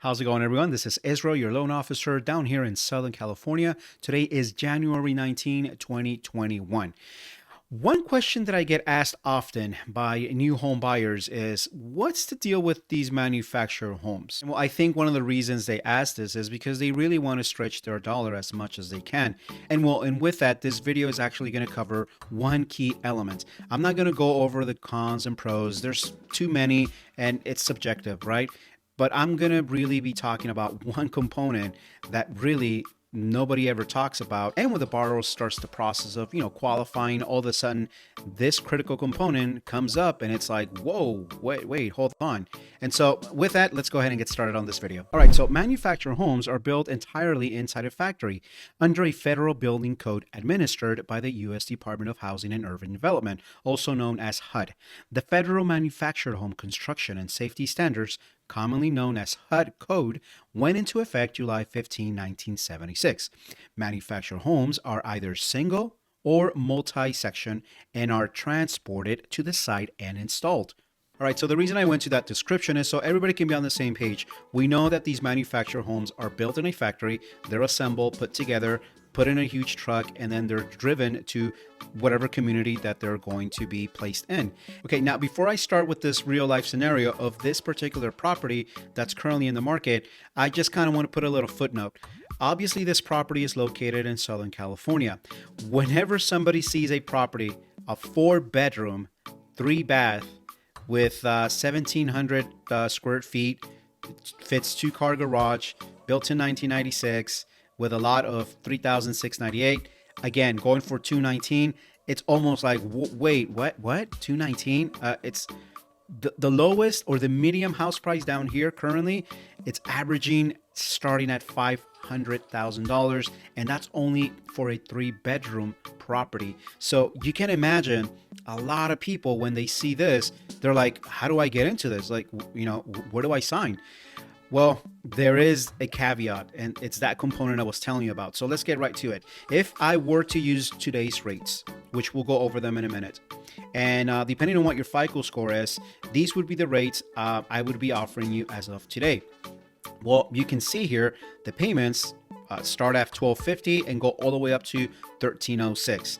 How's it going, everyone? This is Israel, your loan officer down here in Southern California. Today is January 19, 2021. One question that I get asked often by new home buyers is, what's the deal with these manufactured homes? Well, I think one of the reasons they ask this is because they really want to stretch their dollar as much as they can. And with that, this video is actually going to cover one key element. I'm not going to go over the cons and pros. There's too many and it's subjective, right? But I'm going to really be talking about one component that really nobody ever talks about. And when the borrower starts the process of, qualifying, all of a sudden this critical component comes up and it's like, whoa, wait, hold on. And so with that, let's go ahead and get started on this video. All right, so manufactured homes are built entirely inside a factory under a federal building code administered by the U.S. Department of Housing and Urban Development, also known as HUD. The Federal Manufactured Home Construction and Safety Standards, commonly known as HUD Code, went into effect July 15, 1976. Manufactured homes are either single or multi-section and are transported to the site and installed. All right, so the reason I went to that description is so everybody can be on the same page. We know that these manufactured homes are built in a factory, they're assembled, put together, put in a huge truck, and then they're driven to whatever community that they're going to be placed in. Okay, now before I start with this real life scenario of this particular property that's currently in the market, I just kind of want to put a little footnote. Obviously, this property is located in Southern California. Whenever somebody sees a property, a 4-bedroom, 3-bath with 1,700 square feet, fits 2-car garage, built in 1996, with a lot of 3,698. Again, going for 219. It's almost like, wait, what? 219? It's the lowest or the medium house price down here currently. It's averaging starting at $500,000, and that's only for a 3-bedroom property. So you can imagine a lot of people when they see this, they're like, how do I get into this? Like, where do I sign? Well, there is a caveat, and it's that component I was telling you about. So let's get right to it. If I were to use today's rates, which we'll go over them in a minute, and depending on what your FICO score is, these would be the rates I would be offering you as of today. Well, you can see here the payments start at $1,250 and go all the way up to $1,306.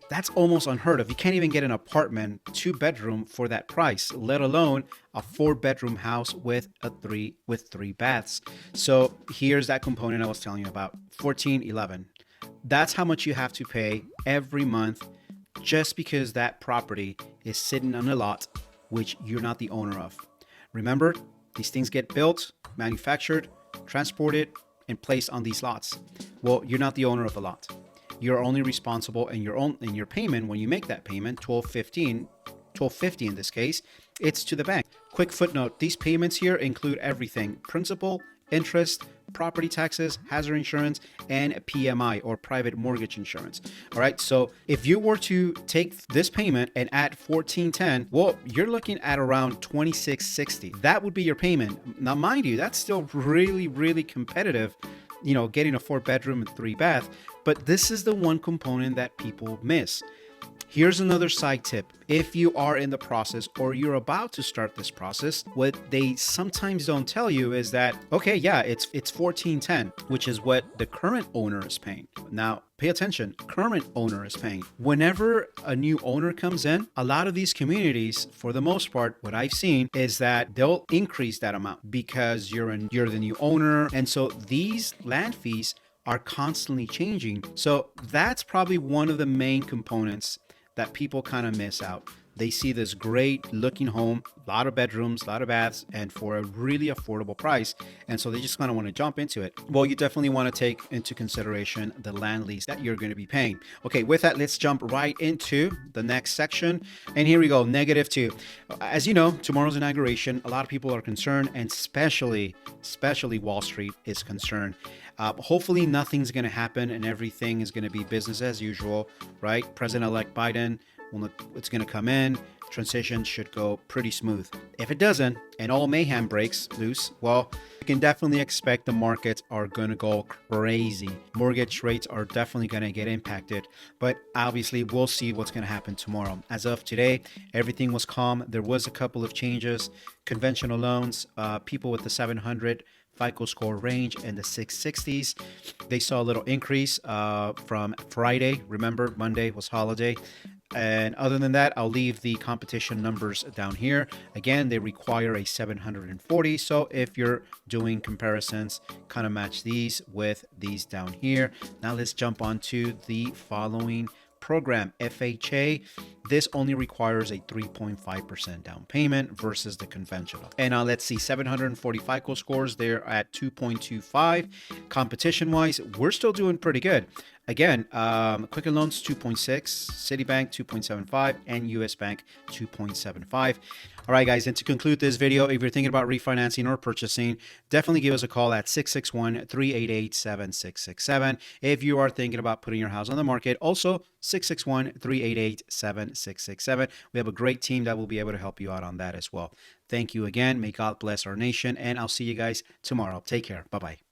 That's almost unheard of. You can't even get an apartment 2-bedroom for that price, let alone a 4-bedroom house with 3 baths. So here's that component I was telling you about, $1,411. That's how much you have to pay every month just because that property is sitting on a lot which you're not the owner of. Remember, these things get built, manufactured, transported, and placed on these lots. Well, you're not the owner of the lot. You're only responsible in your payment when you make that payment, $1,250 in this case, it's to the bank. Quick footnote, these payments here include everything: principal, interest, property taxes, hazard insurance, and PMI or private mortgage insurance. All right, so if you were to take this payment and add $1,410, well, you're looking at around $2,660. That would be your payment. Now, mind you, that's still really, really competitive, getting a 4-bedroom and 3-bath. But this is the one component that people miss. Here's another side tip. If you are in the process or you're about to start this process, what they sometimes don't tell you is that, okay, yeah, it's $1,410, which is what the current owner is paying. Now, pay attention, current owner is paying. Whenever a new owner comes in, a lot of these communities, for the most part, what I've seen is that they'll increase that amount because you're the new owner. And so these land fees are constantly changing. So that's probably one of the main components that people kind of miss out. They see this great looking home, a lot of bedrooms, a lot of baths, and for a really affordable price. And so they just kind of want to jump into it. Well, you definitely want to take into consideration the land lease that you're going to be paying. Okay, with that, let's jump right into the next section. And here we go, -2. As you know, tomorrow's inauguration, a lot of people are concerned, and especially Wall Street is concerned. Hopefully nothing's going to happen and everything is going to be business as usual, right? President-elect Biden, it's going to come in. Transition should go pretty smooth. If it doesn't, and all mayhem breaks loose, well, you can definitely expect the markets are going to go crazy. Mortgage rates are definitely going to get impacted, but obviously we'll see what's going to happen tomorrow. As of today, everything was calm. There was a couple of changes. Conventional loans, people with the 700 FICO score range in the 660s. They saw a little increase from Friday. Remember, Monday was holiday. And other than that, I'll leave the competition numbers down here. Again, they require a 740. So if you're doing comparisons, kind of match these with these down here. Now let's jump on to the following program, FHA. This only requires a 3.5% down payment versus the conventional. And now let's see, 740 FICO scores, they're at 2.25. Competition wise, we're still doing pretty good. Again, Quicken Loans 2.6, Citibank 2.75, and US Bank 2.75. All right, guys, and to conclude this video, if you're thinking about refinancing or purchasing, definitely give us a call at 661-388-7667. If you are thinking about putting your house on the market, also 661-388-7667. We have a great team that will be able to help you out on that as well. Thank you again. May God bless our nation, and I'll see you guys tomorrow. Take care. Bye-bye.